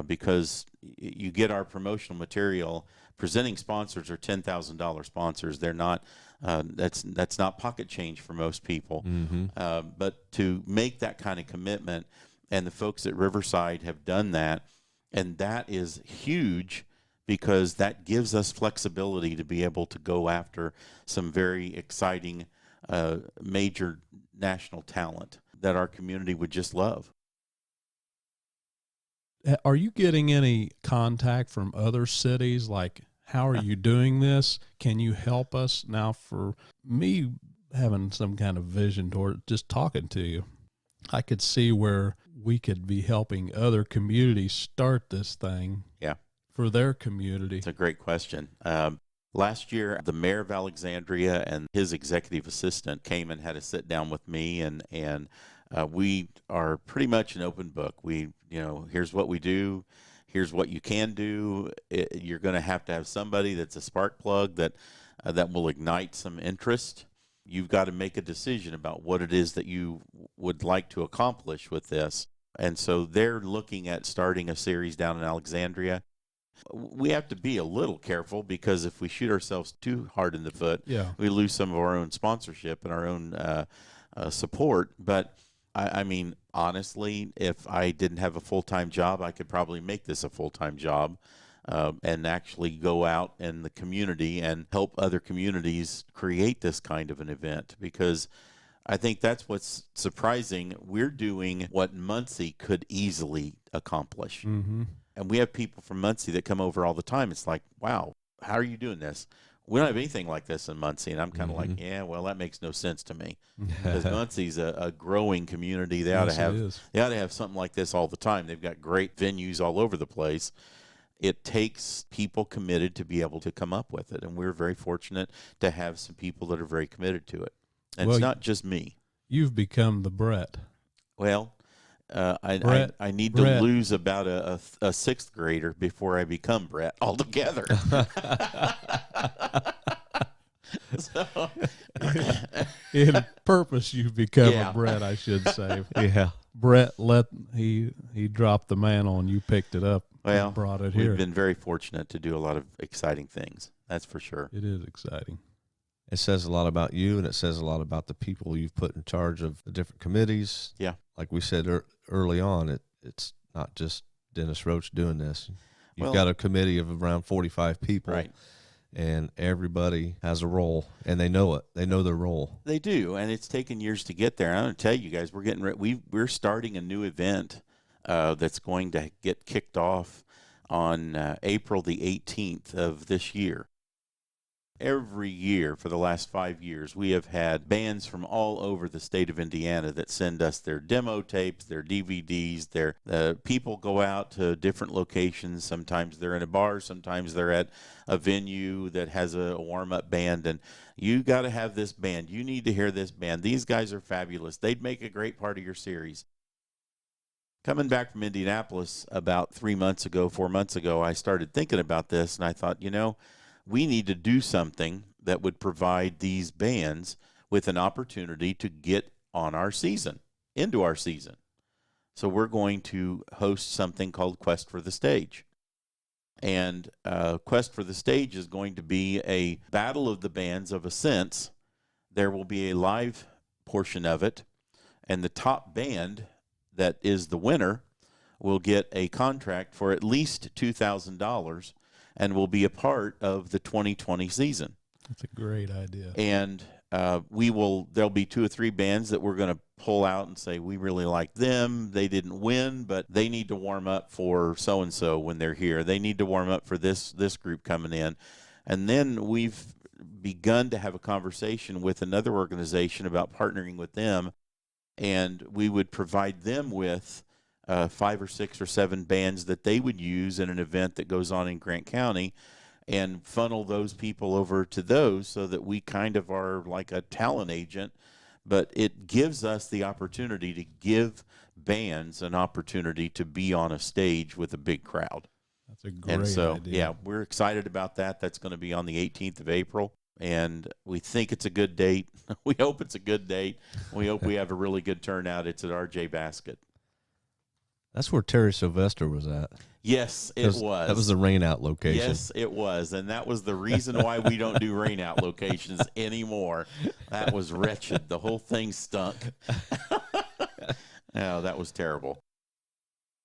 because you get our promotional material. Presenting sponsors are $10,000 sponsors. They're not. That's not pocket change for most people. Mm-hmm. But to make that kind of commitment, and the folks at Riverside have done that, and that is huge because that gives us flexibility to be able to go after some very exciting major national talent that our community would just love. Are you getting any contact from other cities? Like, how are you doing this? Can you help us? Now, for me, having some kind of vision toward just talking to you, I could see where we could be helping other communities start this thing for their community. It's a great question. Last year, the mayor of Alexandria and his executive assistant came and had a sit down with me, and we are pretty much an open book. Here's what we do. Here's what you can do. You're going to have somebody that's a spark plug that will ignite some interest. You've got to make a decision about what it is that you would like to accomplish with this. And so they're looking at starting a series down in Alexandria. We have to be a little careful because if we shoot ourselves too hard in the foot, we lose some of our own sponsorship and our own support. But I mean, honestly, if I didn't have a full-time job, I could probably make this a full-time job and actually go out in the community and help other communities create this kind of an event, because I think that's what's surprising. We're doing what Muncie could easily accomplish. Mm-hmm. And we have people from Muncie that come over all the time. It's like, wow, how are you doing this? We don't have anything like this in Muncie. And I'm kind of like, yeah, well, that makes no sense to me. Because Muncie's a growing community. They ought to have something like this all the time. They've got great venues all over the place. It takes people committed to be able to come up with it. And we're very fortunate to have some people that are very committed to it. And it's not just me. You've become the Brett. Well, I need to lose about a sixth grader before I become Brett altogether. So, in purpose, you've become a Brett, I should say. Yeah. Brett he dropped the mantle and you picked it up and brought it here. We've been very fortunate to do a lot of exciting things. That's for sure. It is exciting. It says a lot about you, and it says a lot about the people you've put in charge of the different committees. Yeah. Like we said early on, it's not just Dennis Roach doing this. You've got a committee of around 45 people. Right. And everybody has a role, and they know it. They know their role. They do, and it's taken years to get there. I'm going to tell you guys, we're starting a new event that's going to get kicked off on April the 18th of this year. Every year for the last 5 years, we have had bands from all over the state of Indiana that send us their demo tapes, their DVDs. Their people go out to different locations. Sometimes they're in a bar, sometimes they're at a venue that has a warm-up band, and you got to have this band. You need to hear this band. These guys are fabulous. They'd make a great part of your series. Coming back from Indianapolis about 4 months ago, I started thinking about this, and I thought, we need to do something that would provide these bands with an opportunity to get on our season, into our season. So we're going to host something called Quest for the Stage. And Quest for the Stage is going to be a battle of the bands of a sense. There will be a live portion of it, and the top band that is the winner will get a contract for at least $2,000 and will be a part of the 2020 season. That's a great idea. And there'll be 2 or 3 bands that we're going to pull out and say, we really like them. They didn't win, but they need to warm up for so-and-so when they're here. They need to warm up for this group coming in. And then we've begun to have a conversation with another organization about partnering with them, and we would provide them with 5 or 6 or 7 bands that they would use in an event that goes on in Grant County, and funnel those people over to those so that we kind of are like a talent agent, but it gives us the opportunity to give bands an opportunity to be on a stage with a big crowd. That's a great idea. Yeah, we're excited about that. That's going to be on the 18th of April, and we think it's a good date. We hope it's a good date. We hope we have a really good turnout. It's at RJ Basket. That's where Terry Sylvester was at. Yes, it was. That was the rain out location. Yes, it was. And that was the reason why we don't do rain out locations anymore. That was wretched. The whole thing stunk. Oh, that was terrible.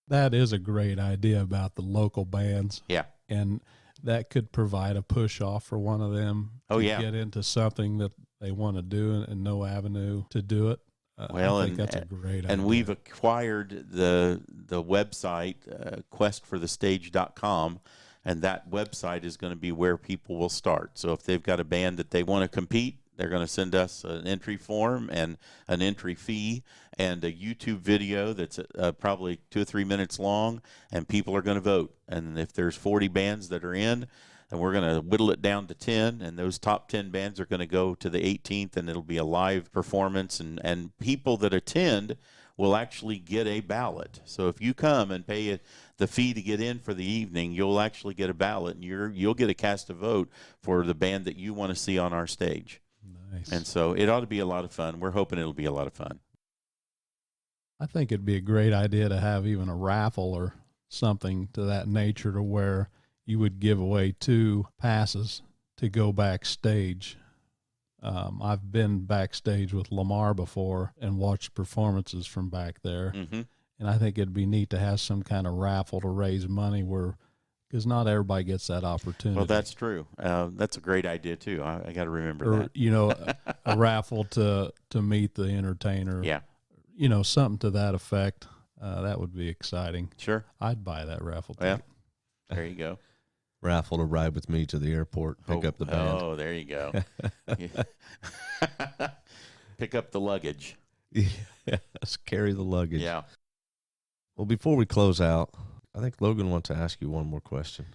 That is a great idea about the local bands. Yeah. And that could provide a push off for one of them to get into something that they want to do and no avenue to do it. I think that's a great idea. And we've acquired the website, questforthestage.com, and that website is going to be where people will start. So if they've got a band that they want to compete, they're going to send us an entry form and an entry fee and a YouTube video that's probably 2 or 3 minutes long, and people are going to vote. And if there's 40 bands that are in, and we're going to whittle it down to 10, and those top 10 bands are going to go to the 18th, and it'll be a live performance, and people that attend will actually get a ballot. So if you come and pay the fee to get in for the evening, you'll actually get a ballot, and you'll get a cast a vote for the band that you want to see on our stage. Nice. And so it ought to be a lot of fun. We're hoping it'll be a lot of fun. I think it'd be a great idea to have even a raffle or something to that nature, to where you would give away 2 passes to go backstage. I've been backstage with Lamar before and watched performances from back there. Mm-hmm. And I think it'd be neat to have some kind of raffle to raise money, because not everybody gets that opportunity. Well, that's true. That's a great idea too. I got to remember that. A raffle to meet the entertainer. Yeah. Something to that effect. That would be exciting. Sure. I'd buy that raffle Well, ticket. there you go. Raffle to ride with me to the airport, pick up the band. Oh, there you go. Pick up the luggage. Yes, carry the luggage. Yeah. Well, before we close out, I think Logan wants to ask you one more question.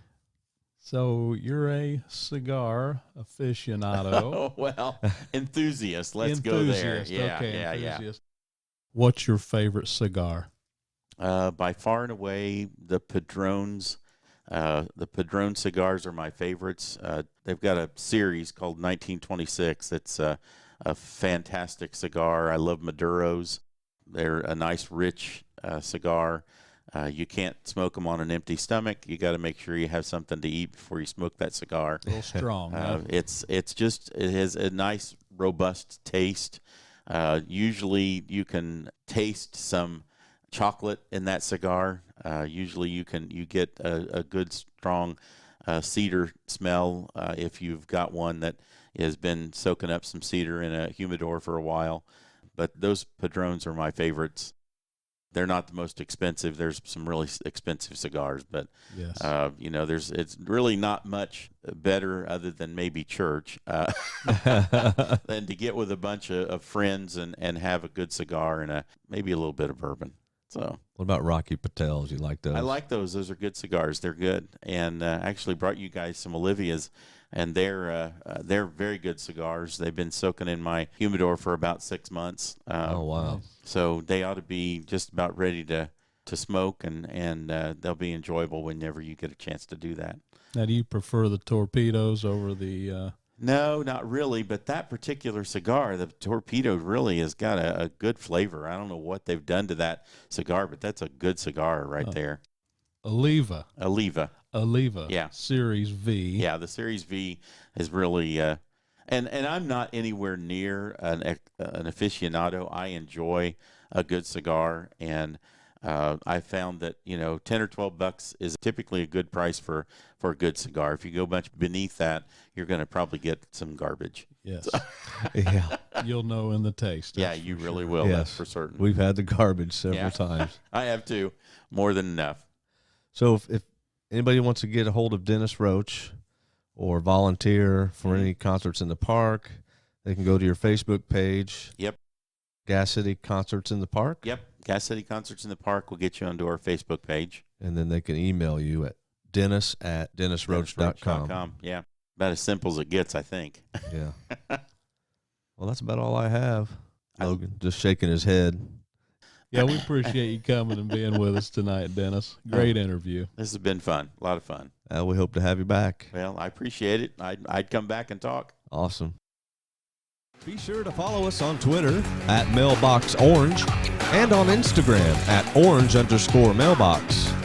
So you're a cigar aficionado. Oh, well, enthusiast. Let's go there. Yeah, okay, yeah, enthusiast. What's your favorite cigar? By far and away, the Padrones. The Padron cigars are my favorites. They've got a series called 1926. It's a fantastic cigar. I love Maduros. They're a nice, rich cigar. You can't smoke them on an empty stomach. You got to make sure you have something to eat before you smoke that cigar. A little strong. It has a nice, robust taste. Usually, you can taste some chocolate in that cigar. Usually you get a good strong cedar smell if you've got one that has been soaking up some cedar in a humidor for a while. But those Padrones are my favorites. They're not the most expensive. There's some really expensive cigars, but Yes. it's really not much better other than maybe church than to get with a bunch of friends and have a good cigar and maybe a little bit of bourbon. So, What about Rocky Patels? You like those? I like those. Those are good cigars. They're good. And actually brought you guys some Olivia's, and they're very good cigars. They've been soaking in my humidor for about 6 months. Oh, wow. So they ought to be just about ready to smoke, and they'll be enjoyable whenever you get a chance to do that. Now, do you prefer the torpedoes over the? No, not really. But that particular cigar, the Torpedo, really has got a good flavor. I don't know what they've done to that cigar, but that's a good cigar right there. Oliva. Yeah. Series V. Yeah, the Series V is really, and I'm not anywhere near an aficionado. I enjoy a good cigar, and I found that, $10 or $12 is typically a good price for a good cigar. If you go much beneath that, you're going to probably get some garbage. Yes. Yeah. You'll know in the taste. Yeah, you really will. Yes. That's for certain. We've had the garbage several times. I have too. More than enough. So if anybody wants to get a hold of Dennis Roach or volunteer for any concerts in the park, they can go to your Facebook page. Yep. Gas City Concerts in the Park. Yep. Gas City Concerts in the Park will get you onto our Facebook page. And then they can email you at dennis@dennisroach.com. Yeah. About as simple as it gets, I think. Yeah. Well, that's about all I have. Logan just shaking his head. Yeah, we appreciate you coming and being with us tonight, Dennis. Great interview. This has been fun. A lot of fun. We hope to have you back. Well, I appreciate it. I'd come back and talk. Awesome. Be sure to follow us on Twitter at MailboxOrange and on Instagram at orange_mailbox.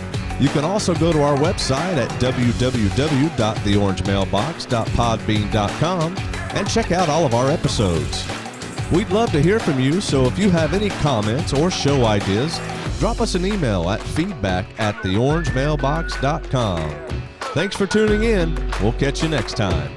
You can also go to our website at www.theorangemailbox.podbean.com and check out all of our episodes. We'd love to hear from you, so if you have any comments or show ideas, drop us an email at feedback@theorangemailbox.com. Thanks for tuning in. We'll catch you next time.